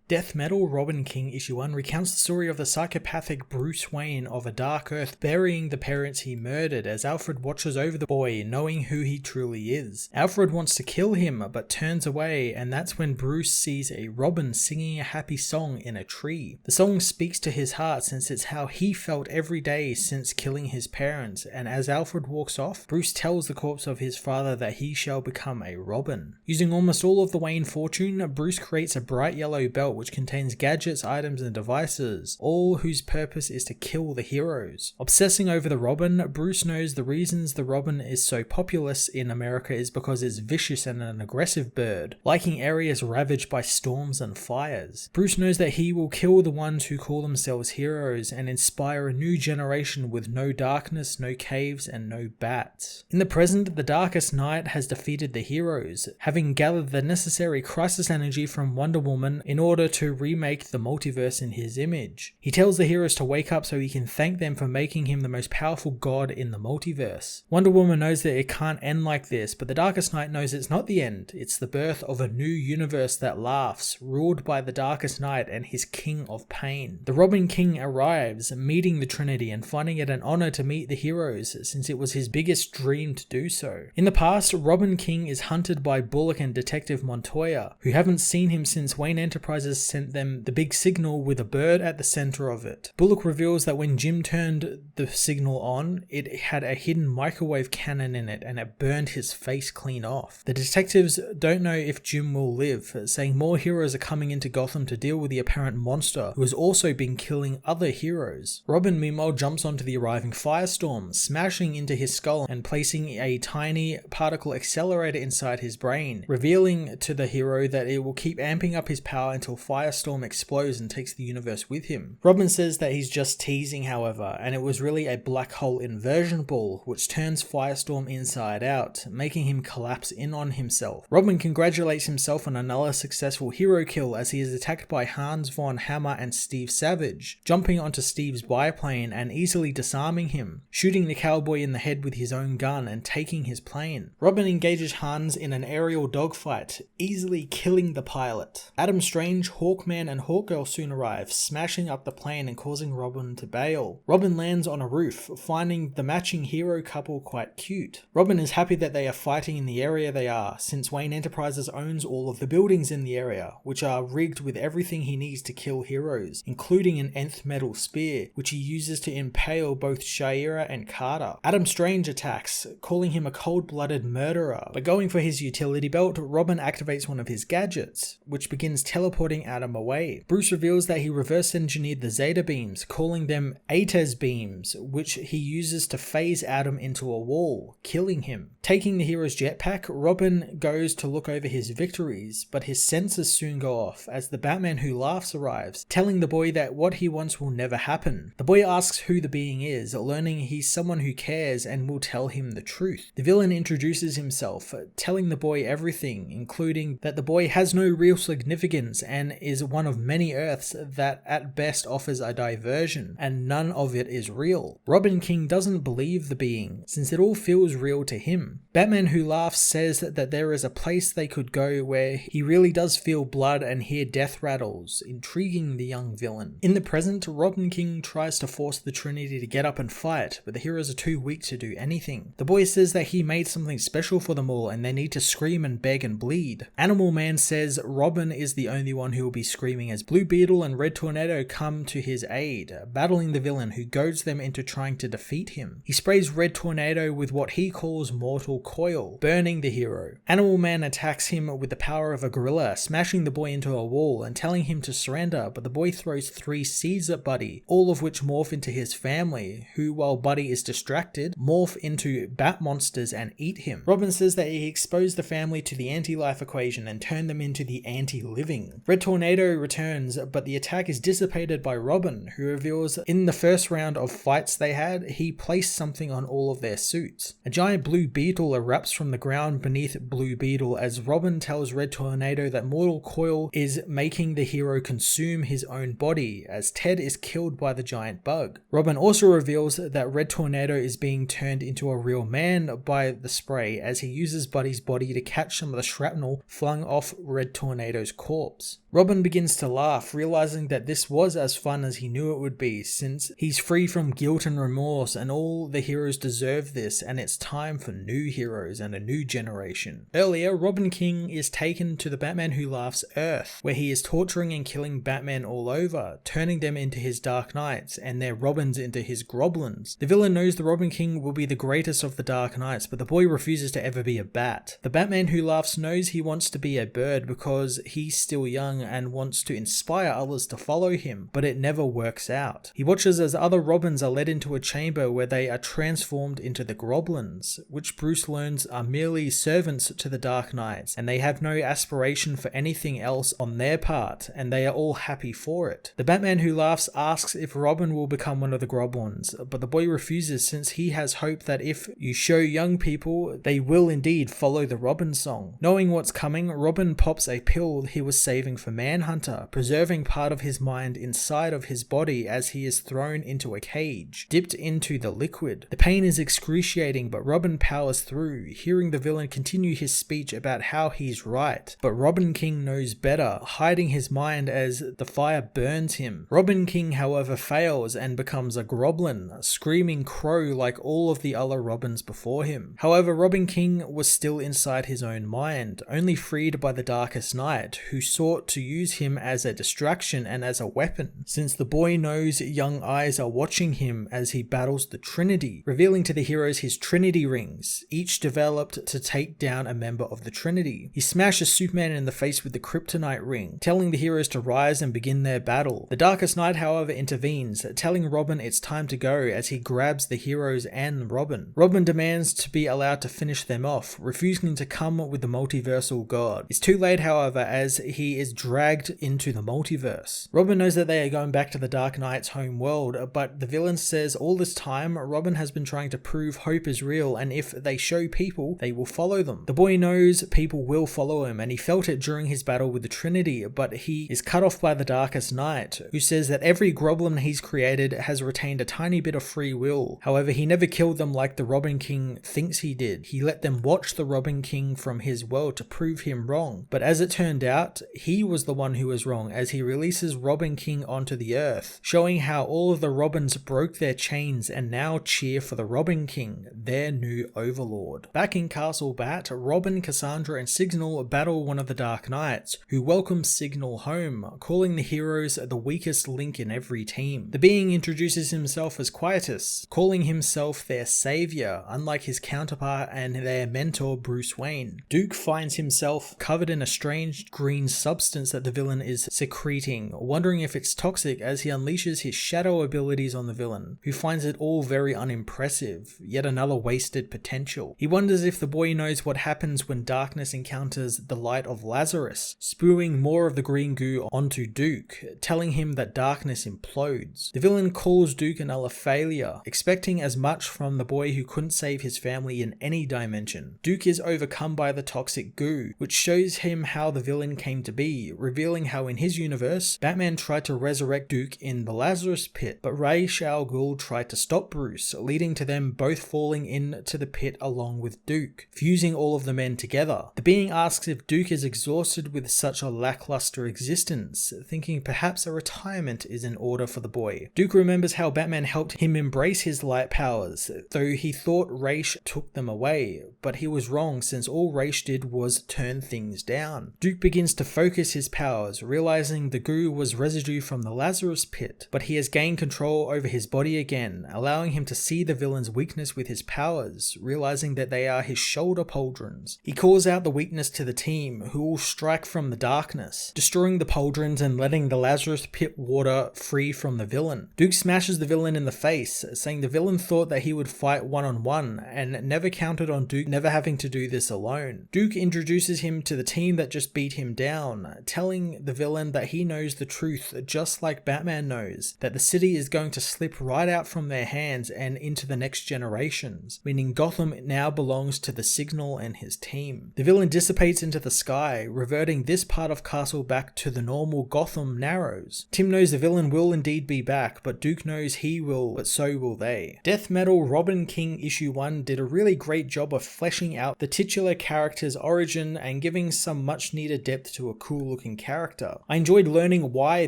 Death Metal Robin King Issue 1 recounts the story of the psychopathic Bruce Wayne of a dark earth burying the parents he murdered as Alfred watches over the boy, knowing who he truly is. Alfred wants to kill him but turns away, and that's when Bruce sees a robin singing a happy song in a tree. The song speaks to his heart since it's how he felt every day since killing his parents, and as Alfred walks off, Bruce tells the corpse of his father that he shall become a robin. Using almost all of the Wayne fortune, Bruce creates a bright yellow belt which contains gadgets, items, and devices, all whose purpose is to kill the heroes. Obsessing over the robin, Bruce knows the reasons the robin is so populous in America is because it's vicious and an aggressive bird, liking areas ravaged by storms and fires. Bruce knows that he will kill the ones who call themselves heroes and inspire a new generation with no darkness, no caves, and no bats. In the present, the Darkest Knight has defeated the heroes, having gathered the necessary crisis energy from Wonder Woman in order to remake the multiverse in his image. He tells the heroes to wake up so he can thank them for making him the most powerful god in the multiverse. Wonder Woman knows that it can't end like this, but the Darkest Knight knows it's not the end, it's the birth of a new universe that laughs, ruled by the Darkest Knight and his King of Pain. The Robin King arrives, meeting the Trinity and finding it an honor to meet the heroes since it was his biggest dream to do so. In the past, Robin King is hunted by Bullock and Detective Montoya, who haven't seen him since Wayne Enterprises sent them the big signal with a bird at the center of it. Bullock reveals that when Jim turned the signal on, it had a hidden microwave cannon in it and it burned his face clean off. The detectives don't know if Jim will live, saying more heroes are coming into Gotham to deal with the apparent monster who has also been killing other heroes. Robin meanwhile jumps onto the arriving firestorm, smashing into his skull and placing a tiny particle accelerator inside his brain, revealing to the hero that it will keep amping up his power until Firestorm explodes and takes the universe with him. Robin says that he's just teasing, however, and it was really a black hole inversion ball which turns Firestorm inside out, making him collapse in on himself. Robin congratulates himself on another successful hero kill as he is attacked by Hans von Hammer and Steve Savage, jumping onto Steve's biplane and easily disarming him, shooting the cowboy in the head with his own gun and taking his plane. Robin engages Hans in an aerial dogfight, easily killing the pilot. Adam Strange, Hawkman, and Hawkgirl soon arrive, smashing up the plane and causing Robin to bail. Robin lands on a roof, finding the matching hero couple quite cute. Robin is happy that they are fighting in the area they are, since Wayne Enterprises owns all of the buildings in the area, which are rigged with everything he needs to kill heroes, including an nth metal spear, which he uses to impale both Shaira and Carter. Adam Strange attacks, calling him a cold-blooded murderer, but going for his utility belt, Robin activates one of his gadgets, which begins teleporting Adam away. Bruce reveals that he reverse engineered the Zeta beams, calling them Ates beams, which he uses to phase Adam into a wall, killing him. Taking the hero's jetpack, Robin goes to look over his victories, but his sensors soon go off as the Batman Who Laughs arrives, telling the boy that what he wants will never happen. The boy asks who the being is, learning he's someone who cares and will tell him the truth. The villain introduces himself, telling the boy everything, including that the boy has no real significance and is one of many Earths that at best offers a diversion, and none of it is real. Robin King doesn't believe the being, since it all feels real to him. Batman Who Laughs says that there is a place they could go where he really does feel blood and hear death rattles, intriguing the young villain. In the present, Robin King tries to force the Trinity to get up and fight, but the heroes are too weak to do anything. The boy says that he made something special for them all and they need to scream and beg and bleed. Animal Man says Robin is the only one who will be screaming as Blue Beetle and Red Tornado come to his aid, battling the villain who goads them into trying to defeat him. He sprays Red Tornado with what he calls Mortal Coil, burning the hero. Animal Man attacks him with the power of a gorilla, smashing the boy into a wall and telling him to surrender, but the boy throws 3 seeds at Buddy, all of which morph into his family, who, while Buddy is distracted, morph into bat monsters and eat him. Robin says that he exposed the family to the anti-life equation and turned them into the anti-living. Red Tornado returns, but the attack is dissipated by Robin, who reveals in the first round of fights they had, he placed something on all of their suits. A giant blue beetle erupts from the ground beneath Blue Beetle as Robin tells Red Tornado that Mortal Coil is making the hero consume his own body, as Ted is killed by the giant bug. Robin also reveals that Red Tornado is being turned into a real man by the spray, as he uses Buddy's body to catch some of the shrapnel flung off Red Tornado's corpse. Robin begins to laugh, realizing that this was as fun as he knew it would be, since he's free from guilt and remorse and all the heroes deserve this, and it's time for new heroes and a new generation. Earlier, Robin King is taken to the Batman Who Laughs Earth, where he is torturing and killing Batman all over, turning them into his Dark Knights and their Robins into his Groblins. The villain knows the Robin King will be the greatest of the Dark Knights, but the boy refuses to ever be a bat. The Batman Who Laughs knows he wants to be a bird because he's still young and wants to inspire others to follow him, but it never works out. He watches as other Robins are led into a chamber where they are transformed into the Groblins, which Bruce learns are merely servants to the Dark Knights, and they have no aspiration for anything else on their part, and they are all happy for it. The Batman Who Laughs asks if Robin will become one of the Groblins, but the boy refuses since he has hope that if you show young people, they will indeed follow the Robin song. Knowing what's coming, Robin pops a pill he was saving for Manhunter, preserving part of his mind inside of his body as he is thrown into a cage, dipped into the liquid. The pain is excruciating, but Robin powers through, hearing the villain continue his speech about how he's right. But Robin King knows better, hiding his mind as the fire burns him. Robin King, however, fails and becomes a Groblin, a screaming crow like all of the other Robins before him. However, Robin King was still inside his own mind, only freed by the Darkest Knight, who sought to use him as a distraction and as a weapon, since the boy knows young eyes are watching him as he battles the Trinity, revealing to the heroes his Trinity rings, each developed to take down a member of the Trinity. He smashes Superman in the face with the Kryptonite ring, telling the heroes to rise and begin their battle. The Darkest Knight, however, intervenes, telling Robin it's time to go as he grabs the heroes and Robin. Robin demands to be allowed to finish them off, refusing to come with the multiversal god. It's too late, however, as he is dragged into the multiverse. Robin knows that they are going back to the Dark Knight's home world, but the villain says all this time Robin has been trying to prove hope is real, and if they show people, they will follow them. The boy knows people will follow him, and he felt it during his battle with the Trinity, but he is cut off by the Darkest Knight, who says that every Groblin he's created has retained a tiny bit of free will. However, he never killed them like the Robin King thinks he did. He let them watch the Robin King from his world to prove him wrong. But as it turned out, he was the one who was wrong, as he releases Robin King onto the earth, showing how all of the Robins broke their chains and now cheer for the Robin King, their new overlord. Back in Castle Bat, Robin, Cassandra, and Signal battle one of the Dark Knights, who welcomes Signal home, calling the heroes the weakest link in every team. The being introduces himself as Quietus, calling himself their savior, unlike his counterpart and their mentor Bruce Wayne. Duke finds himself covered in a strange green substance that the villain is secreting, wondering if it's toxic as he unleashes his shadow abilities on the villain, who finds it all very unimpressive, yet another wasted potential. He wonders if the boy knows what happens when darkness encounters the light of Lazarus, spewing more of the green goo onto Duke, telling him that darkness implodes. The villain calls Duke another failure, expecting as much from the boy who couldn't save his family in any dimension. Duke is overcome by the toxic goo, which shows him how the villain came to be, revealing how in his universe, Batman tried to resurrect Duke in the Lazarus pit, but Ra's al Ghul tried to stop Bruce, leading to them both falling into the pit along with Duke, fusing all of the men together. The being asks if Duke is exhausted with such a lackluster existence, thinking perhaps a retirement is in order for the boy. Duke remembers how Batman helped him embrace his light powers, though he thought Ra's took them away, but he was wrong since all Ra's did was turn things down. Duke begins to focus his powers, realizing the goo was residue from the Lazarus pit, but he has gained control over his body again, allowing him to see the villain's weakness with his powers, realizing that they are his shoulder pauldrons. He calls out the weakness to the team, who will strike from the darkness, destroying the pauldrons and letting the Lazarus pit water free from the villain. Duke smashes the villain in the face, saying the villain thought that he would fight one-on-one, and never counted on Duke never having to do this alone. Duke introduces him to the team that just beat him down, telling the villain that he knows the truth just like Batman knows, that the city is going to slip right out from their hands and into the next generations, meaning Gotham now belongs to the Signal and his team. The villain dissipates into the sky, reverting this part of Castle back to the normal Gotham Narrows. Tim knows the villain will indeed be back, but Duke knows he will, but so will they. Death Metal Robin King issue 1 did a really great job of fleshing out the titular character's origin and giving some much needed depth to a cool looking looking character. I enjoyed learning why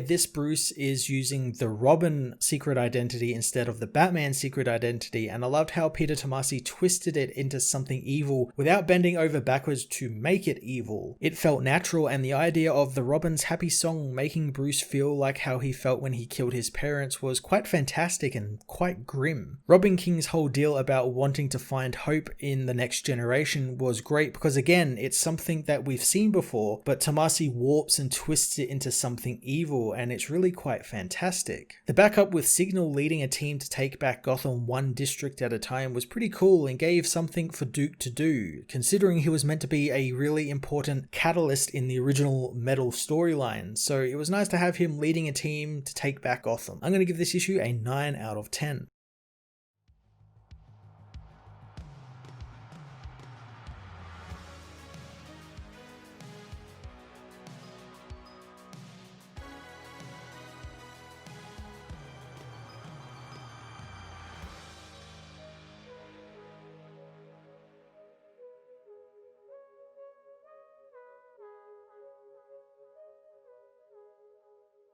this Bruce is using the Robin secret identity instead of the Batman secret identity, and I loved how Peter Tomasi twisted it into something evil without bending over backwards to make it evil. It felt natural, and the idea of the Robin's happy song making Bruce feel like how he felt when he killed his parents was quite fantastic and quite grim. Robin King's whole deal about wanting to find hope in the next generation was great because again, it's something that we've seen before, but Tomasi warps and twists it into something evil, and it's really quite fantastic. The backup with Signal leading a team to take back Gotham one district at a time was pretty cool and gave something for Duke to do, considering he was meant to be a really important catalyst in the original Metal storyline, so it was nice to have him leading a team to take back Gotham. I'm going to give this issue a 9 out of 10.